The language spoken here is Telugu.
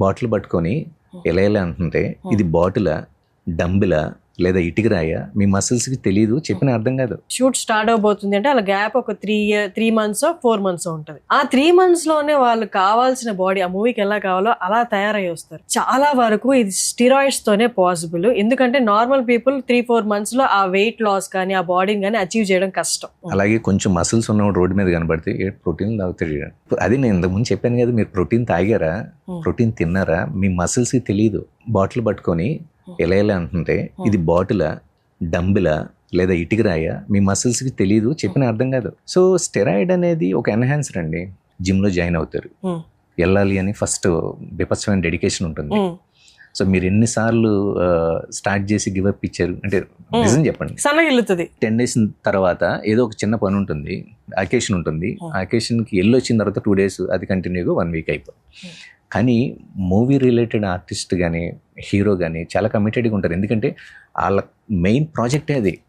బాటిల్ పట్టుకొని ఎలా ఎలా అంటుంటే ఇది బాటిలా, డంబిలా లేదా ఇటుకరాయ, మీ మసిల్స్కి తెలియదు, చెప్పిన అర్థం కాదు. షూట్ స్టార్ట్ అవబోతుంది అంటే అలా గ్యాప్ ఒక 3 months 4 months ఉంటుంది. ఆ 3 months లోనే వాళ్ళు కావాల్సిన బాడీ ఆ మూవీకి ఎలా కావాలో అలా తయారై వస్తారు. చాలా వరకు ఇది స్టిరాయిడ్స్ తోనే పాసిబుల్. ఎందుకంటే నార్మల్ పీపుల్ 3-4 months లో ఆ వెయిట్ లాస్ కానీ ఆ బాడీని కానీ అచీవ్ చేయడం కష్టం. అలాగే కొంచెం మసిల్స్ ఉన్నవాడు రోడ్డు మీద కనబడితే ప్రోటీన్ తాగుతాడు. అది నేను ఇంతకుముందు చెప్పాను కదా, మీరు ప్రోటీన్ తాగారా, ప్రోటీన్ తిన్నారా, మీ మసిల్స్కి తెలియదు. బాటిల్ పట్టుకొని ఎలా ఎలా అంటుంటే ఇది బాటిలా, డంబిలా లేదా ఇటుకరాయ, మీ మసిల్స్కి తెలియదు, చెప్పిన అర్థం కాదు. సో స్టెరాయిడ్ అనేది ఒక ఎన్హాన్సర్ అండి. జిమ్లో జాయిన్ అవుతారు, వెళ్ళాలి అని ఫస్ట్ విపత్సమైన డెడికేషన్ ఉంటుంది. సో మీరు ఎన్నిసార్లు స్టార్ట్ చేసి గివప్ ఇచ్చారు అంటే నిజం చెప్పండి. సన్నగిల్లుతుంది. 10 days తర్వాత ఏదో ఒక చిన్న పని ఉంటుంది, అకేషన్ ఉంటుంది. ఆ అకేషన్కి వెళ్ళి వచ్చిన తర్వాత 2 days అది కంటిన్యూగా 1 week అయిపోతుంది. కానీ మూవీ రిలేటెడ్ ఆర్టిస్ట్ కానీ హీరో కానీ చాలా కమిటెడ్గా ఉంటారు. ఎందుకంటే వాళ్ళ మెయిన్ ప్రాజెక్టే అది.